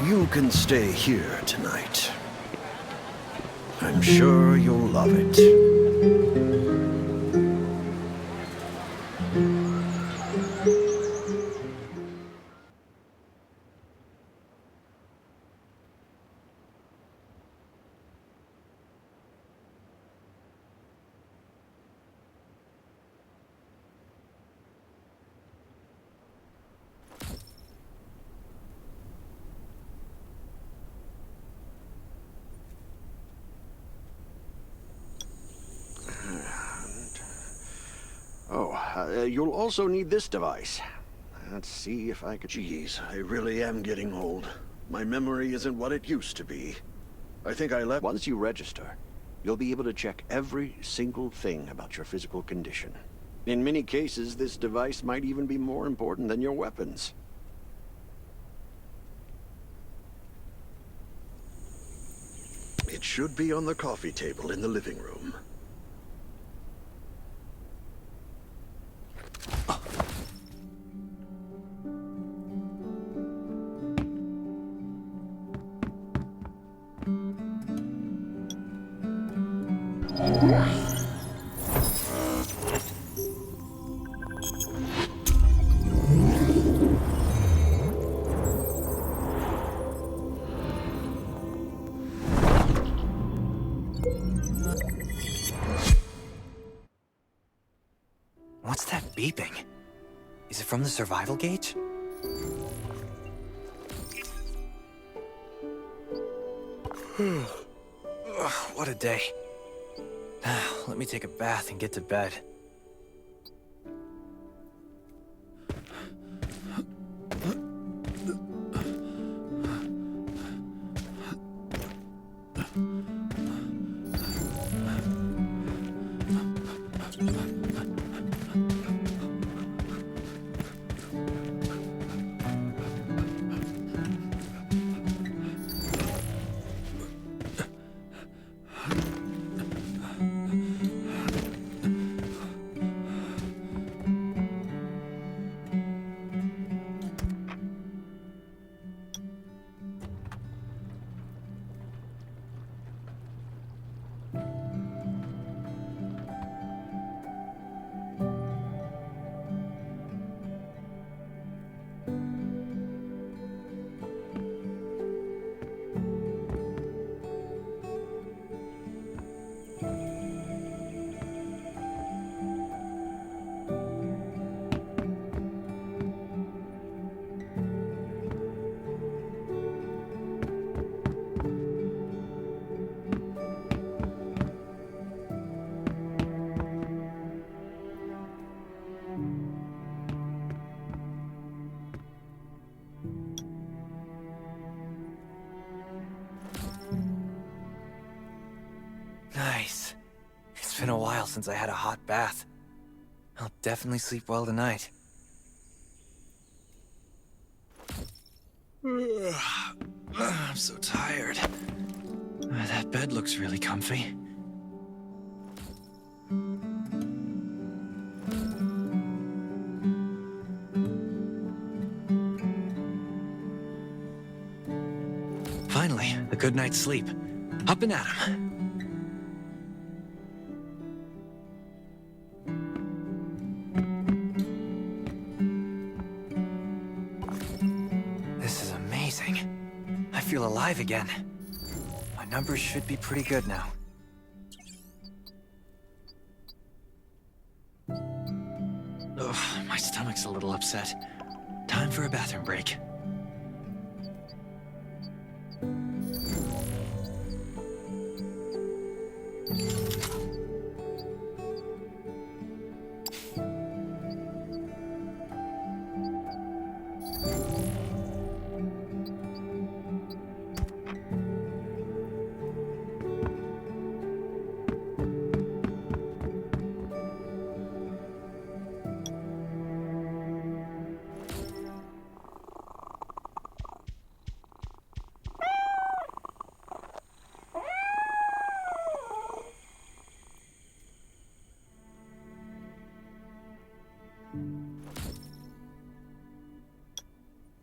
You can stay here tonight. I'm sure you'll love it. You'll also need this device. Let's see if I could... Jeez, I really am getting old. My memory isn't what it used to be. I think I left... Once you register, you'll be able to check every single thing about your physical condition. In many cases, this device might even be more important than your weapons. It should be on the coffee table in the living room. What's that beeping? Is it from the survival gauge? Ugh, what a day. Let me take a bath and get to bed. Nice. It's been a while since I had a hot bath. I'll definitely sleep well tonight. I'm so tired. That bed looks really comfy. Finally, a good night's sleep. Up and at 'em. This is amazing. I feel alive again. My numbers should be pretty good now. Ugh, my stomach's a little upset. Time for a bathroom break.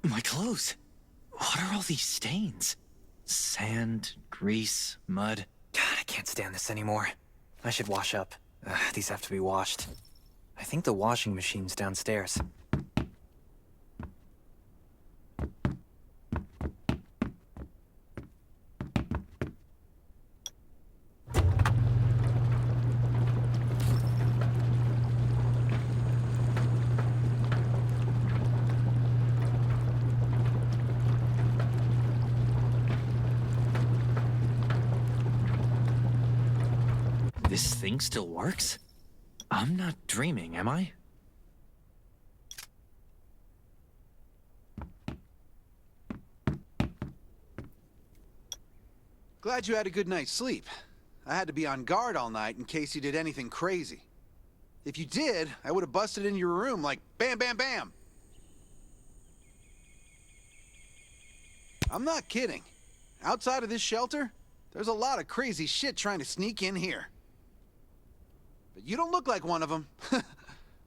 My clothes. What are all these stains? Sand, grease, mud. God, I can't stand this anymore. I should wash up. These have to be washed. I think the washing machine's downstairs. This thing still works? I'm not dreaming, am I? Glad you had a good night's sleep. I had to be on guard all night in case you did anything crazy. If you did, I would have busted in your room like bam, bam, bam. I'm not kidding. Outside of this shelter, there's a lot of crazy shit trying to sneak in here. But you don't look like one of them.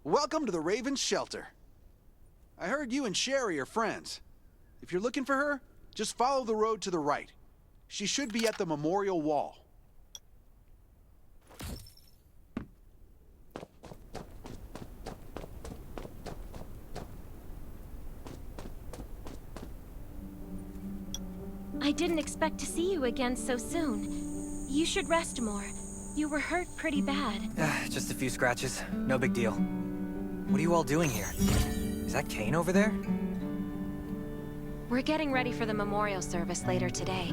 Welcome to the Raven's shelter. I heard you and Sherry are friends. If you're looking for her, just follow the road to the right. She should be at the memorial wall. I didn't expect to see you again so soon. You should rest more. You were hurt pretty bad. Just a few scratches. No big deal. What are you all doing here? Is that Kane over there? We're getting ready for the memorial service later today.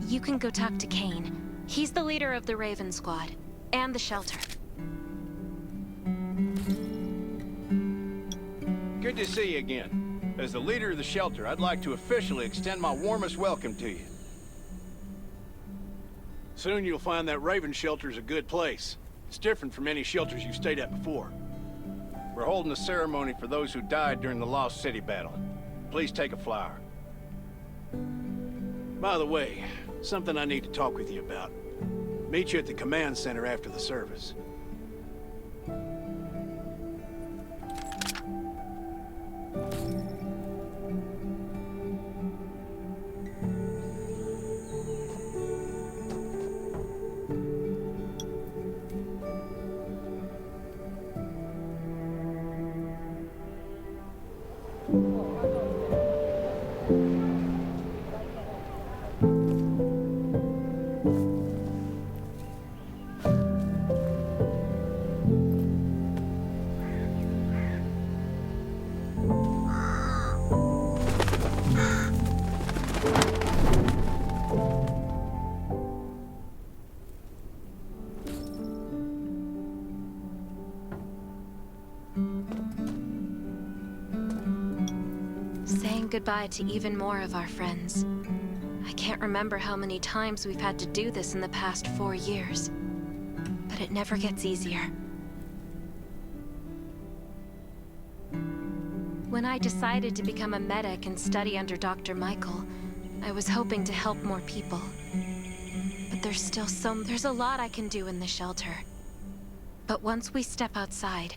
You can go talk to Kane. He's the leader of the Raven Squad, and the shelter. Good to see you again. As the leader of the shelter, I'd like to officially extend my warmest welcome to you. Soon you'll find that Raven shelter's a good place. It's different from any shelters you've stayed at before. We're holding a ceremony for those who died during the Lost City battle. Please take a flower. By the way, something I need to talk with you about. Meet you at the command center after the service. Saying goodbye to even more of our friends. I can't remember how many times we've had to do this in the past 4 years. But it never gets easier. When I decided to become a medic and study under Dr. Michael, I was hoping to help more people. But there's a lot I can do in the shelter. But once we step outside,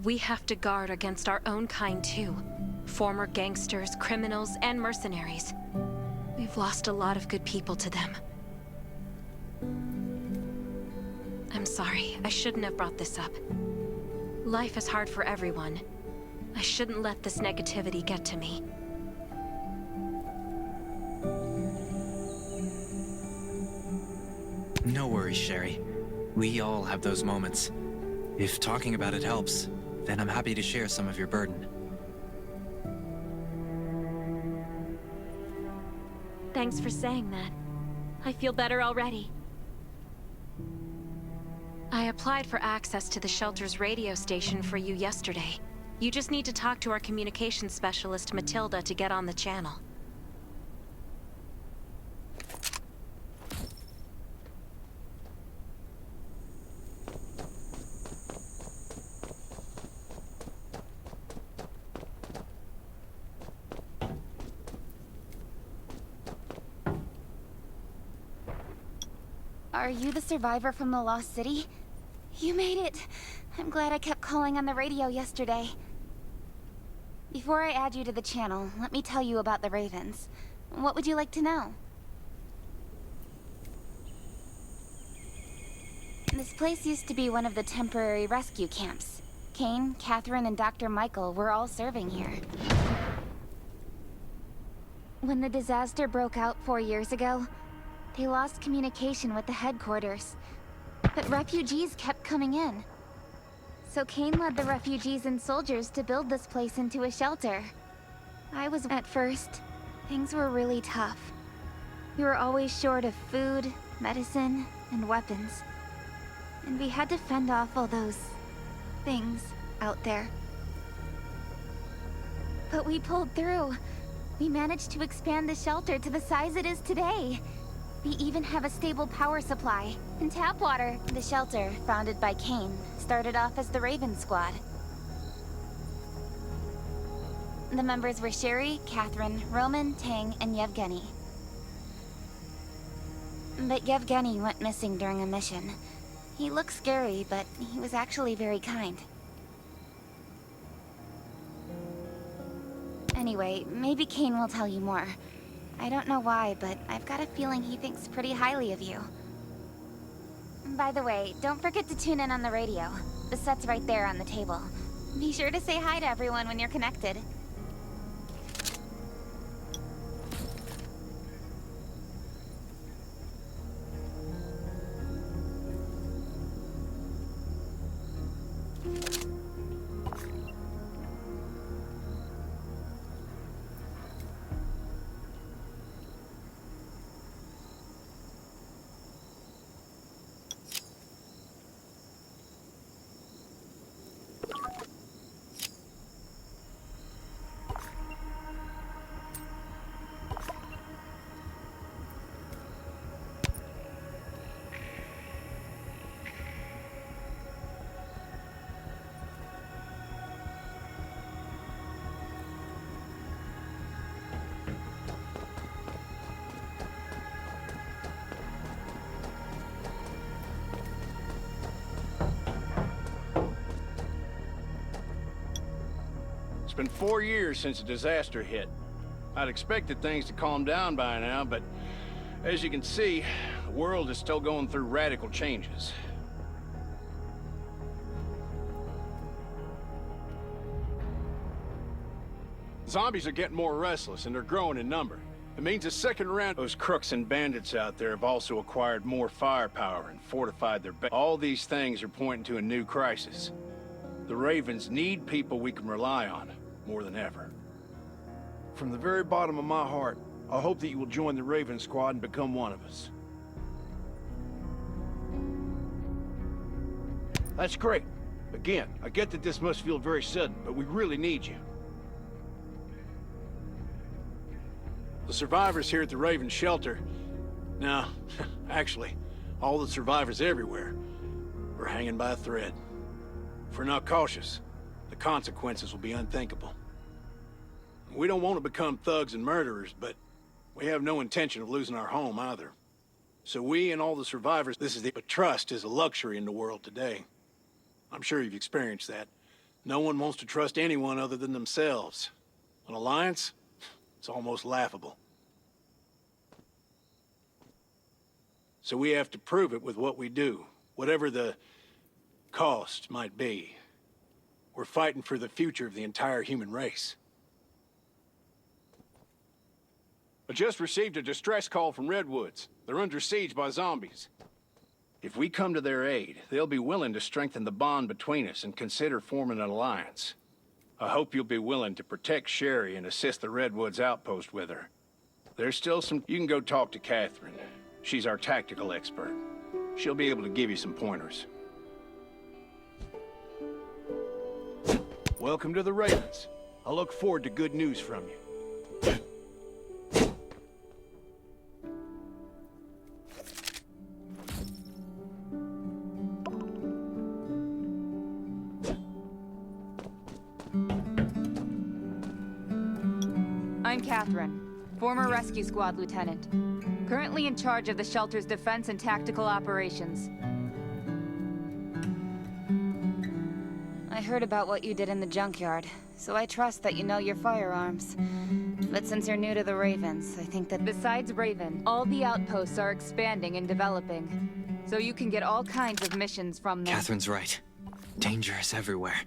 we have to guard against our own kind too. Former gangsters, criminals, and mercenaries. We've lost a lot of good people to them. I'm sorry, I shouldn't have brought this up. Life is hard for everyone. I shouldn't let this negativity get to me. No worries, Sherry. We all have those moments. If talking about it helps, then I'm happy to share some of your burden. Thanks for saying that. I feel better already. I applied for access to the shelter's radio station for you yesterday. You just need to talk to our communications specialist, Matilda, to get on the channel. Are you the survivor from the Lost City? You made it. I'm glad I kept calling on the radio yesterday. Before I add you to the channel, let me tell you about the Ravens. What would you like to know? This place used to be one of the temporary rescue camps. Kane, Catherine, and Dr. Michael were all serving here. When the disaster broke out 4 years ago, they lost communication with the headquarters. But refugees kept coming in. So Kane led the refugees and soldiers to build this place into a shelter. At first, things were really tough. We were always short of food, medicine, and weapons. And we had to fend off all those things out there. But we pulled through. We managed to expand the shelter to the size it is today. We even have a stable power supply and tap water. The shelter, founded by Kane, started off as the Raven Squad. The members were Sherry, Catherine, Roman, Tang, and Yevgeny. But Yevgeny went missing during a mission. He looked scary, but he was actually very kind. Anyway, maybe Kane will tell you more. I don't know why, but I've got a feeling he thinks pretty highly of you. By the way, don't forget to tune in on the radio. The set's right there on the table. Be sure to say hi to everyone when you're connected. It's been 4 years since the disaster hit. I'd expected things to calm down by now, but as you can see, the world is still going through radical changes. Zombies are getting more restless, and they're growing in number. It means a second round. Those crooks and bandits out there have also acquired more firepower and fortified their base. All these things are pointing to a new crisis. The Ravens need people we can rely on, more than ever. From the very bottom of my heart, I hope that you will join the Raven Squad and become one of us. That's great. Again, I get that this must feel very sudden, but we really need you. The survivors here at the Raven Shelter... No, actually, all the survivors everywhere are hanging by a thread. If we're not cautious, the consequences will be unthinkable. We don't want to become thugs and murderers, but we have no intention of losing our home either. So we and all the survivors, but trust is a luxury in the world today. I'm sure you've experienced that. No one wants to trust anyone other than themselves. An alliance? It's almost laughable. So we have to prove it with what we do, whatever the cost might be. We're fighting for the future of the entire human race. I just received a distress call from Redwoods. They're under siege by zombies. If we come to their aid, they'll be willing to strengthen the bond between us and consider forming an alliance. I hope you'll be willing to protect Sherry and assist the Redwoods outpost with her. There's still some... You can go talk to Catherine. She's our tactical expert. She'll be able to give you some pointers. Welcome to the Ravens. I look forward to good news from you. I'm Catherine, former Rescue Squad Lieutenant. Currently in charge of the shelter's defense and tactical operations. I heard about what you did in the junkyard, so I trust that you know your firearms. But since you're new to the Ravens, I think that besides Raven, all the outposts are expanding and developing. So you can get all kinds of missions from them. Catherine's right. Danger is everywhere.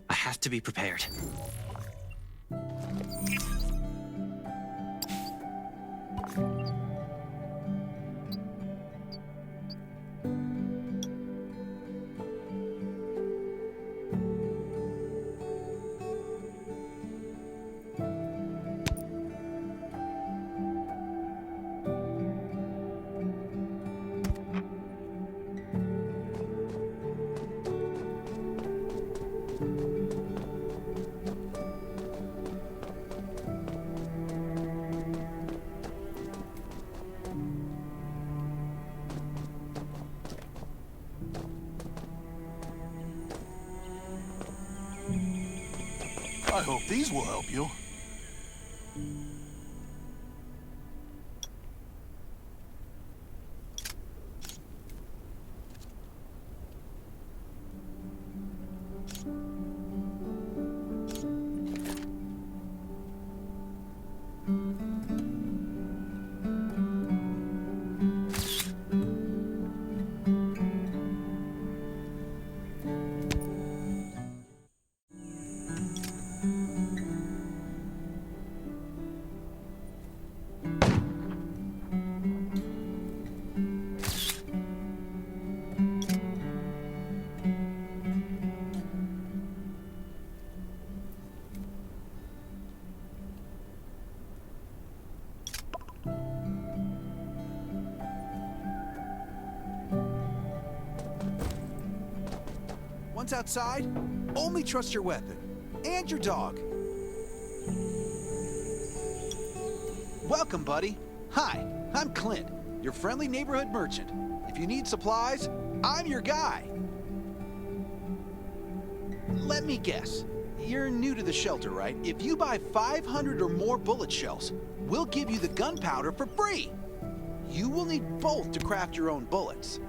I have to be prepared. I hope these will help you. Once outside, only trust your weapon and your dog. Welcome, buddy. Hi, I'm Clint, your friendly neighborhood merchant. If you need supplies, I'm your guy. Let me guess. You're new to the shelter, right? If you buy 500 or more bullet shells, we'll give you the gunpowder for free. You will need both to craft your own bullets.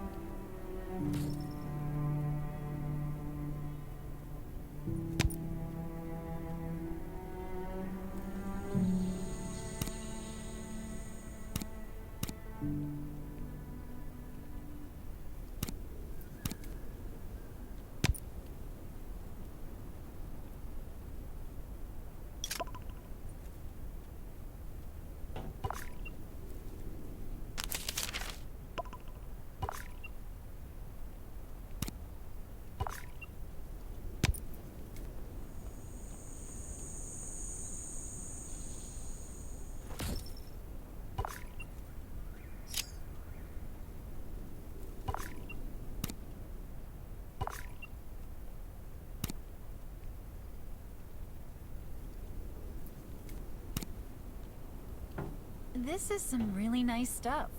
This is some really nice stuff.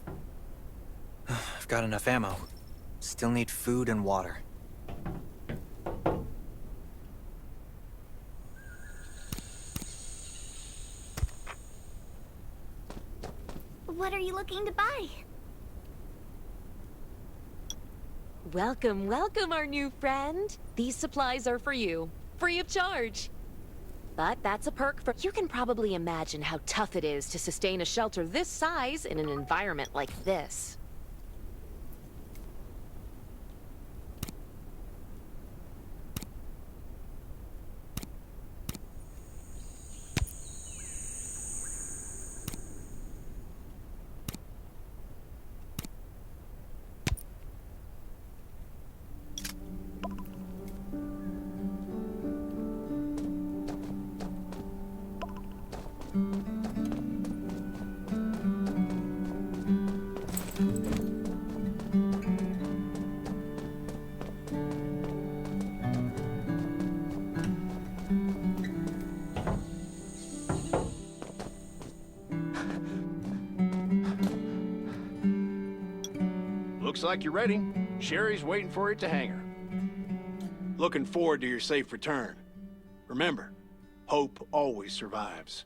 I've got enough ammo. Still need food and water. What are you looking to buy? Welcome, welcome, our new friend. These supplies are for you, free of charge. But that's a perk for... You can probably imagine how tough it is to sustain a shelter this size in an environment like this. Looks like you're ready. Sherry's waiting for you at the hangar. Looking forward to your safe return. Remember, hope always survives.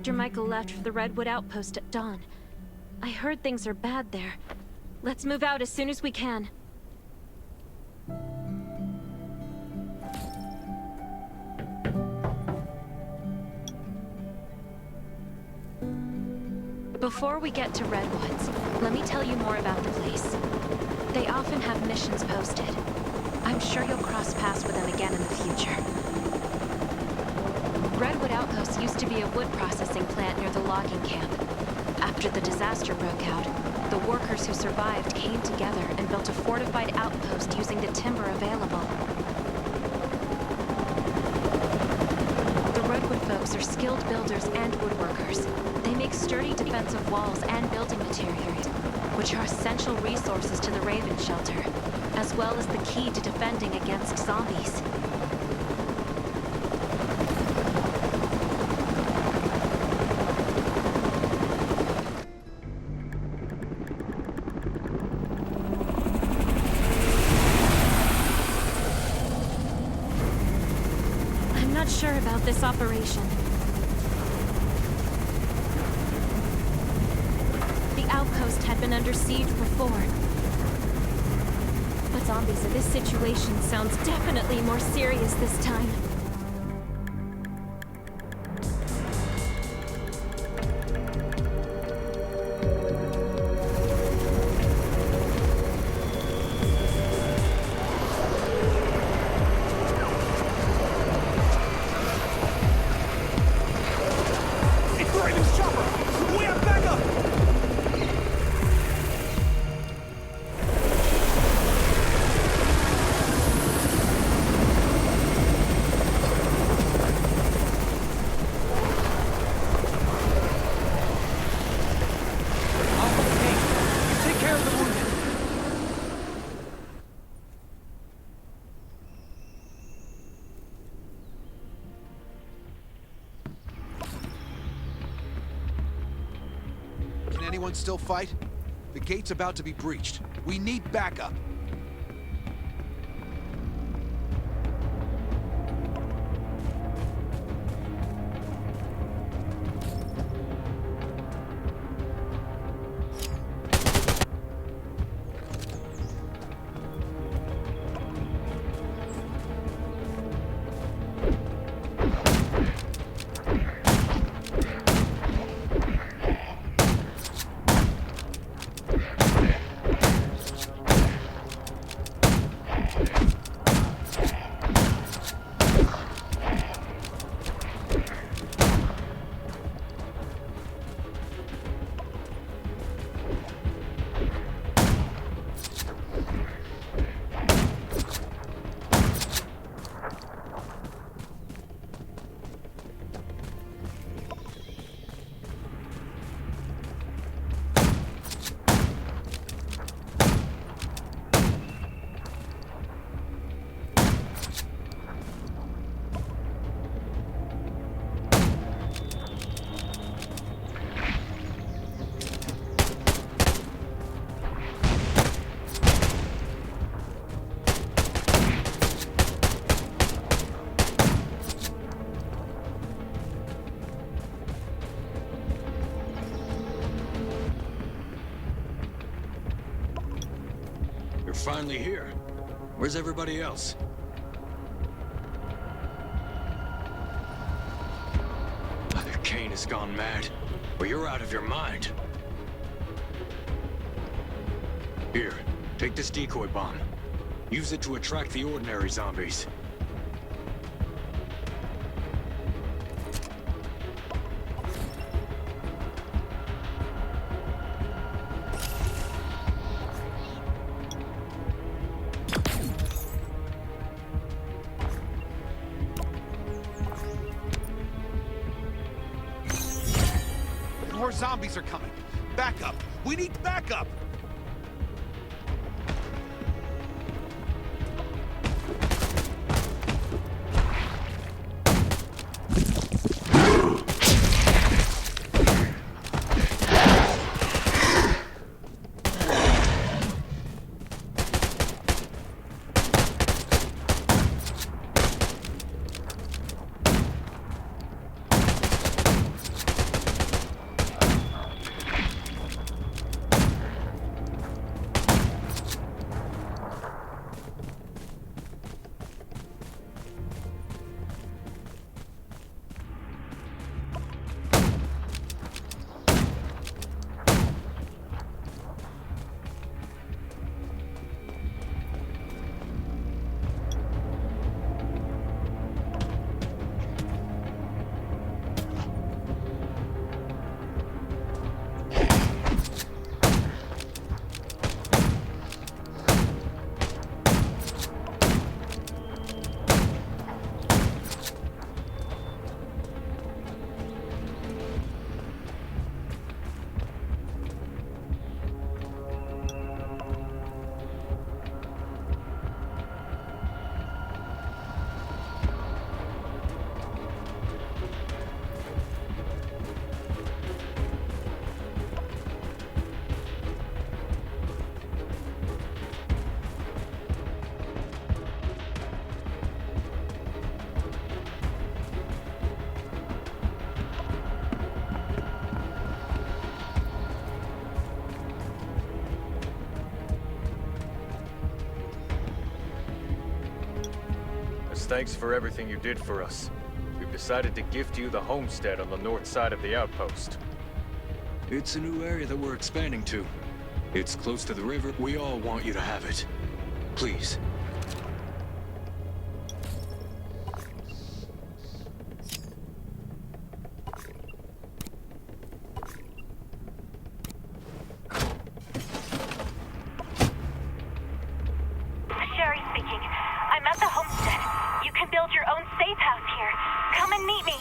Dr. Michael left for the Redwood Outpost at dawn. I heard things are bad there. Let's move out as soon as we can. Before we get to Redwoods, let me tell you more about the place. They often have missions posted. I'm sure you'll cross paths with them again in the future. Redwood Outpost used to be a wood processing plant near the logging camp. After the disaster broke out, the workers who survived came together and built a fortified outpost using the timber available. The Redwood folks are skilled builders and woodworkers. They make sturdy defensive walls and building materials, which are essential resources to the Raven Shelter, as well as the key to defending against zombies. I'm not sure about this operation. Outpost had been under siege before. But zombies in this situation sounds definitely more serious this time. Anyone still fight? The gate's about to be breached. We need backup. Finally here. Where's everybody else? Either Kane has gone mad, or you're out of your mind. Here, take this decoy bomb. Use it to attract the ordinary zombies. More zombies are coming. Backup. We need backup. thanks for everything you did for us. We've decided to gift you the homestead on the north side of the outpost. It's a new area that we're expanding to. It's close to the river. We all want you to have it. Please. Sherry speaking. I'm at the homestead. You can build your own safe house here. Come and meet me.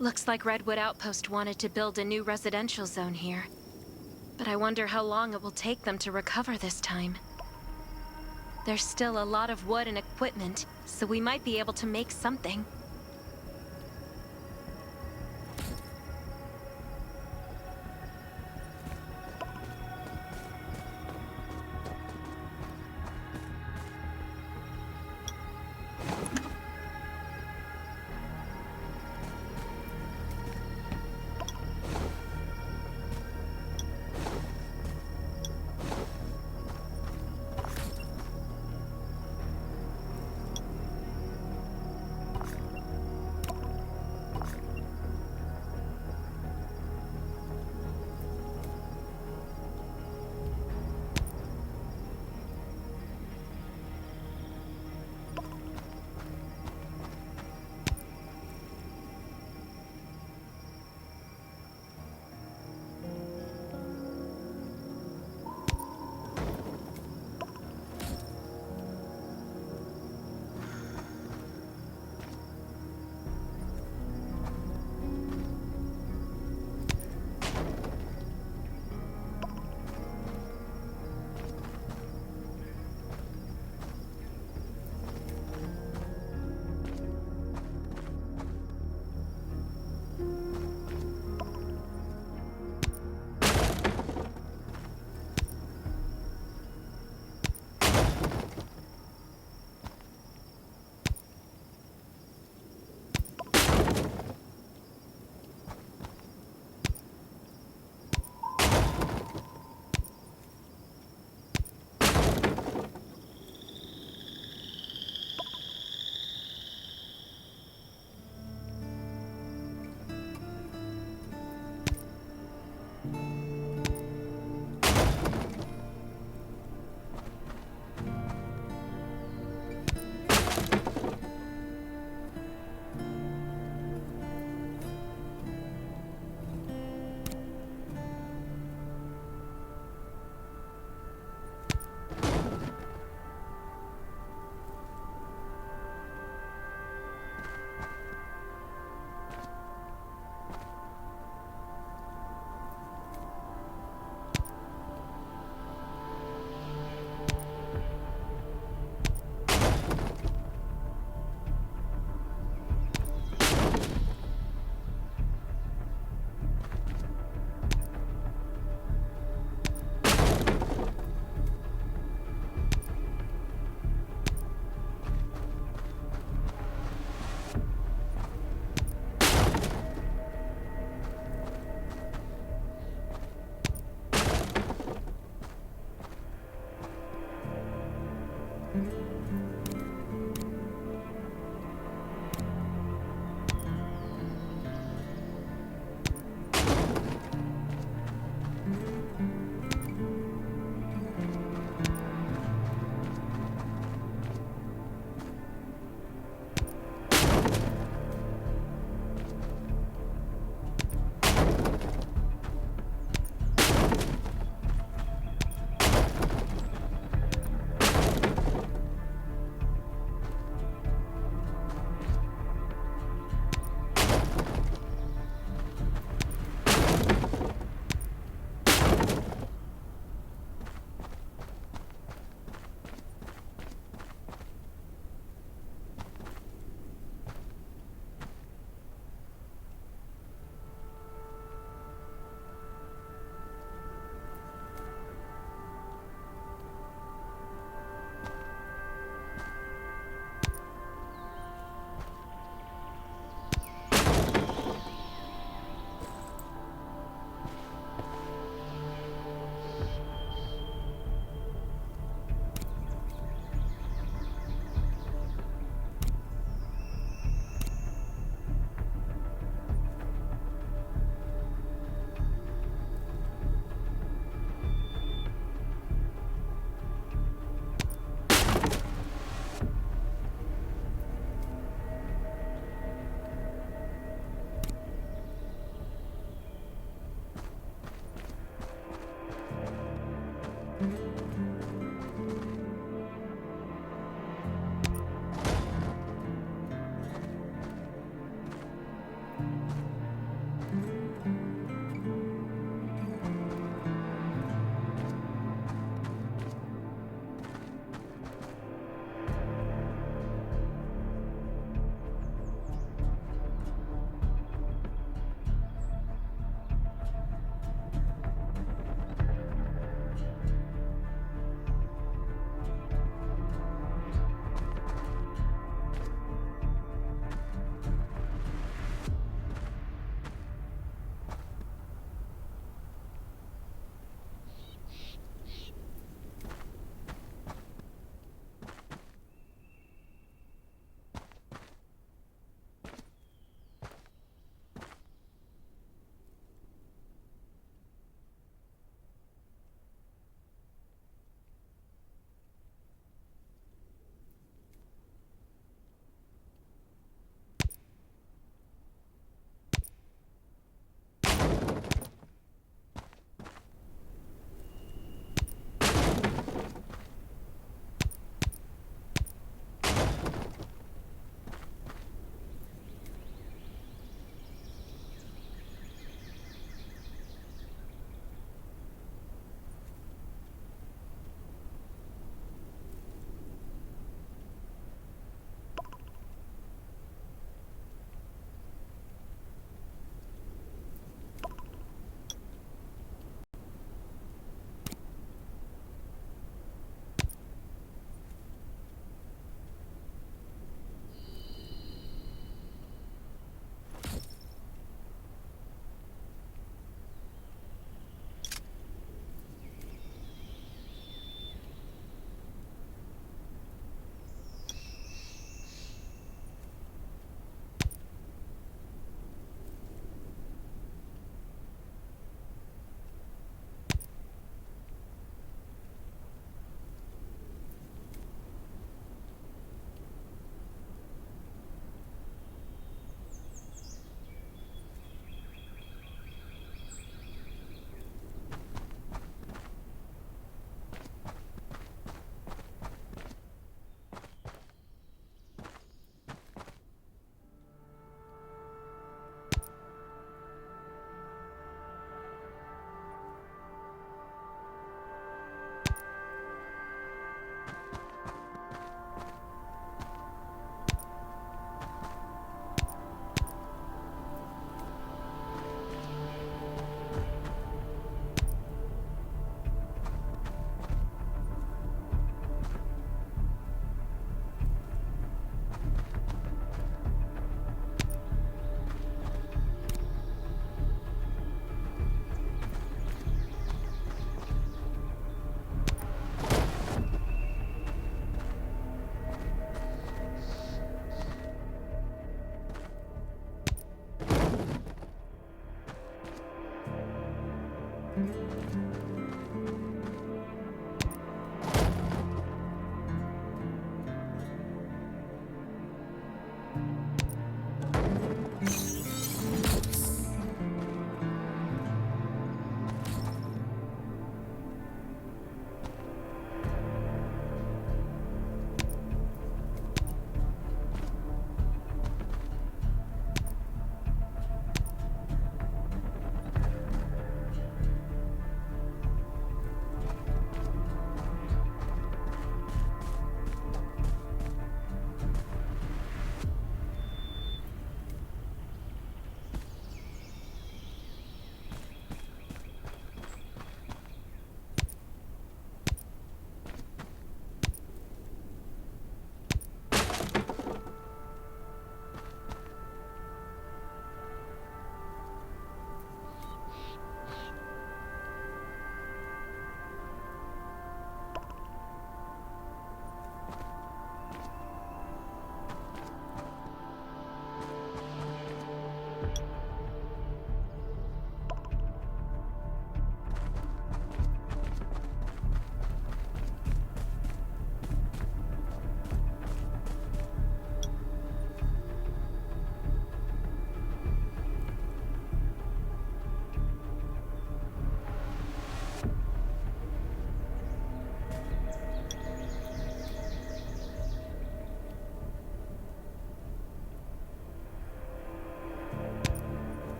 Looks like Redwood Outpost wanted to build a new residential zone here. But I wonder how long it will take them to recover this time. There's still a lot of wood and equipment, so we might be able to make something.